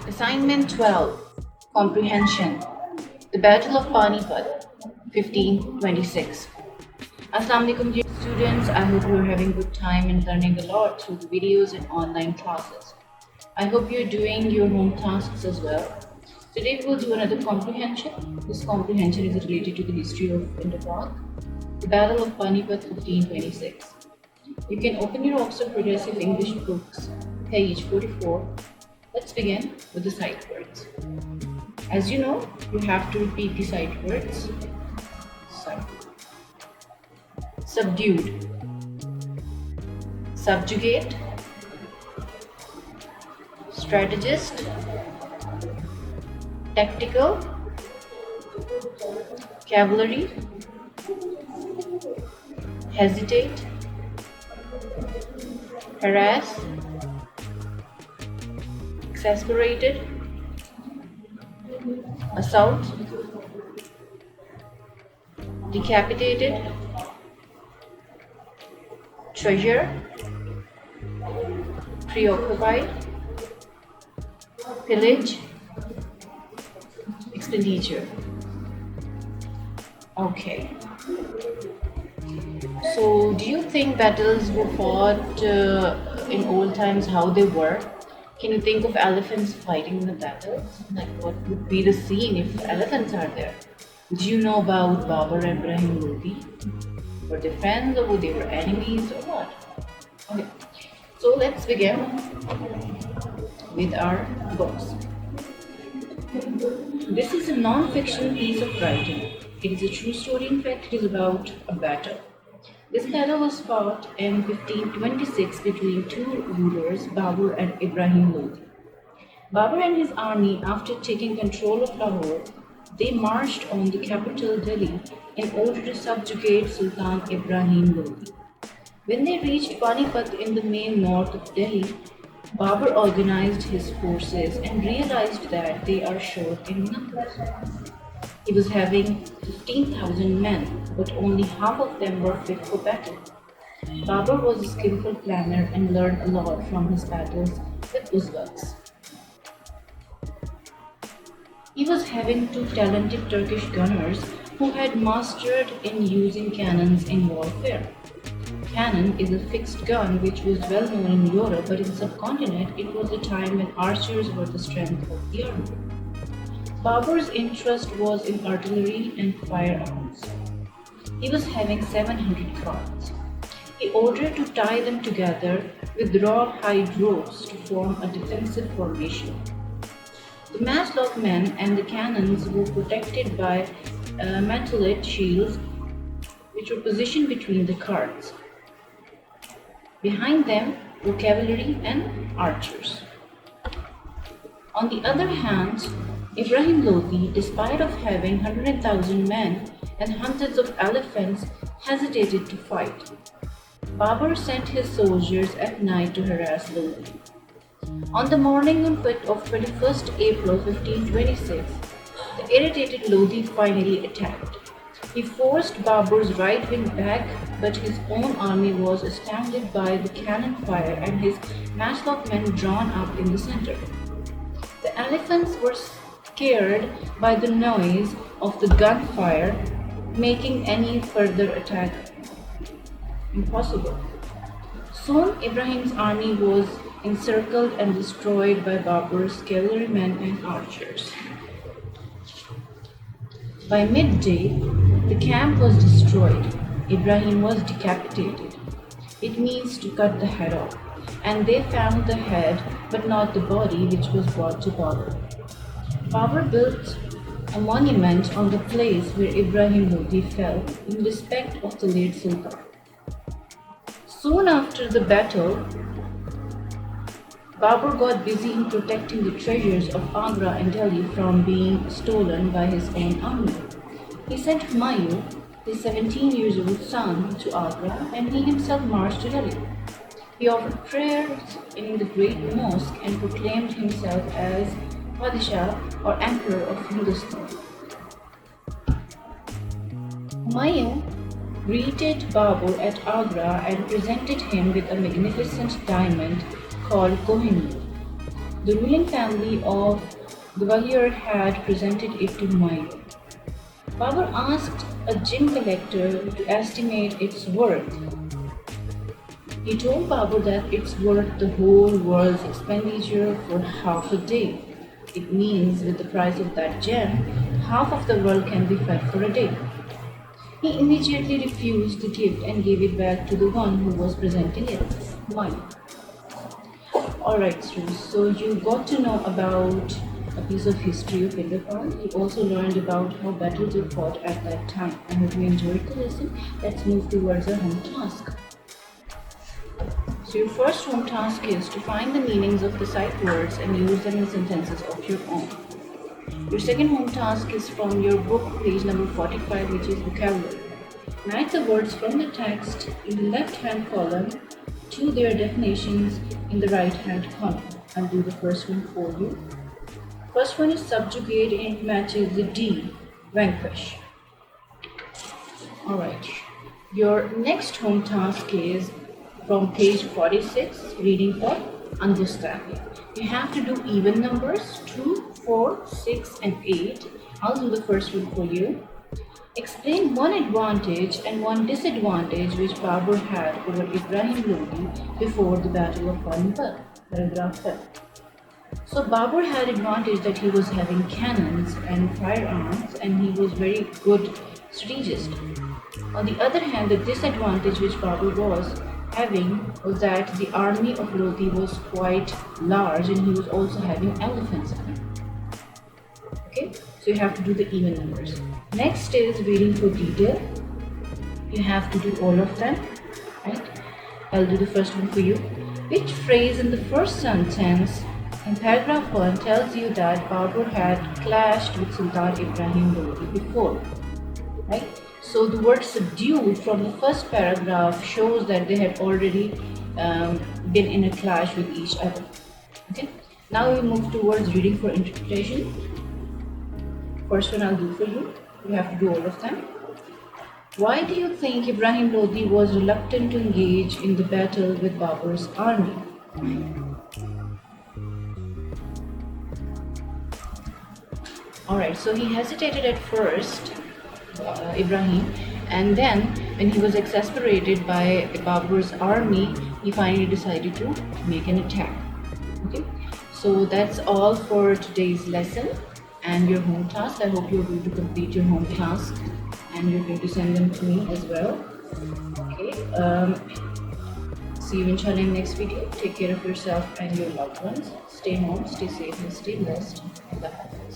Assignment 12 Comprehension The Battle of Panipat 1526. Assalamu alaikum dear students. I hope you are having good time and learning a lot through the videos and online classes. I hope you are doing your home tasks as well. Today we will do another comprehension. This comprehension is related to the history of Indo-Pak, the Battle of Panipat 1526. You can open your Oxford Progressive English books, page 44. Let's begin with the sight words. As you know, you have to repeat the sight words. Subdued, subjugate, strategist, tactical, cavalry, hesitate, harass, exasperated, assault, decapitated, treasure, preoccupied, pillage, expenditure. Okay. So, do you think battles were fought in old times? How they were? Can you think of elephants fighting in the battles? Like, what would be the scene if elephants are there? Do you know about Babur and Ibrahim Lodi? Were they friends or were they enemies or what? Okay, so let's begin with our books. This is a non-fiction piece of writing. It is a true story. In fact, it is about a battle. This battle was fought in 1526 between two rulers, Babur and Ibrahim Lodi. Babur and his army, after taking control of Lahore, they marched on the capital Delhi in order to subjugate Sultan Ibrahim Lodi. When they reached Panipat in the main north of Delhi, Babur organized his forces and realized that they are short in numbers. He was having 15,000 men, but only half of them were fit for battle. Babur was a skillful planner and learned a lot from his battles with Uzbeks. He was having two talented Turkish gunners who had mastered in using cannons in warfare. Cannon is a fixed gun which was well known in Europe, but in the subcontinent it was a time when archers were the strength of the army. Babur's interest was in artillery and firearms. He was having 700 carts. He ordered to tie them together with raw hide ropes to form a defensive formation. The matchlock men and the cannons were protected by metallite shields which were positioned between the carts. Behind them were cavalry and archers. On the other hand, Ibrahim Lodi, despite of having 100,000 men and hundreds of elephants, hesitated to fight. Babur sent his soldiers at night to harass Lodi. On the morning of 21st April 1526, the irritated Lodi finally attacked. He forced Babur's right wing back, but his own army was astounded by the cannon fire and his matchlock men drawn up in the center. The elephants were scared by the noise of the gunfire, making any further attack impossible. Soon Ibrahim's army was encircled and destroyed by Babur's cavalrymen and archers. By midday, the camp was destroyed. Ibrahim was decapitated. It means to cut the head off, and they found the head but not the body, which was brought to Babur. Babur built a monument on the place where Ibrahim Lodi fell in respect of the late Sultan. Soon after the battle, Babur got busy in protecting the treasures of Agra and Delhi from being stolen by his own army. He sent Humayun, his 17-year-old son, to Agra, and he himself marched to Delhi. He offered prayers in the great mosque and proclaimed himself as Padishah or Emperor of Hindustan. Humayun greeted Babur at Agra and presented him with a magnificent diamond called Kohinoor. The ruling family of Gwalior had presented it to Humayun. Babur asked a gem collector to estimate its worth. He told Babur that it's worth the whole world's expenditure for half a day. It means with the price of that gem, half of the world can be fed for a day. He immediately refused the gift and gave it back to the one who was presenting it, Humayun. Alright students, so you got to know about a piece of history of Indopal. You also learned about how battles were fought at that time. I hope you enjoyed the lesson. Let's move towards our home task. So your first home task is to find the meanings of the sight words and use them in sentences of your own. Your second home task is from your book, page number 45, which is vocabulary. Match the words from the text in the left-hand column to their definitions in the right-hand column. I'll do the first one for you. First one is subjugate and it matches the D, vanquish. Alright. Your next home task is from page 46, reading for understanding. You have to do even numbers 2, 4, 6 and 8. I'll do the first one for you. Explain one advantage and one disadvantage which Babur had over Ibrahim Lodi before the Battle of Pani. Paragraph 10. So Babur had advantage that he was having cannons and firearms and he was very good strategist. On the other hand, the disadvantage which Babur was having was that the army of Lodi was quite large and he was also having elephants with him. Okay, so you have to do the even numbers. Next is reading for detail. You have to do all of them, right? I'll do the first one for you. Which phrase in the first sentence in paragraph 1 tells you that Babur had clashed with Sultan Ibrahim Lodi before, right? So the word subdued from the first paragraph shows that they had already been in a clash with each other. Okay. Now we move towards reading for interpretation. First one I'll do for you. You have to do all of them. Why do you think Ibrahim Lodi was reluctant to engage in the battle with Babur's army? Alright, so he hesitated at first, Ibrahim, and then when he was exasperated by Babur's army, he finally decided to make an attack. Okay, so that's all for today's lesson and your home task. I hope you're going to complete your home task and you're going to send them to me as well. Okay, see you inshallah in next video. Take care of yourself and your loved ones. Stay home, stay safe and stay blessed. Allah Hafiz.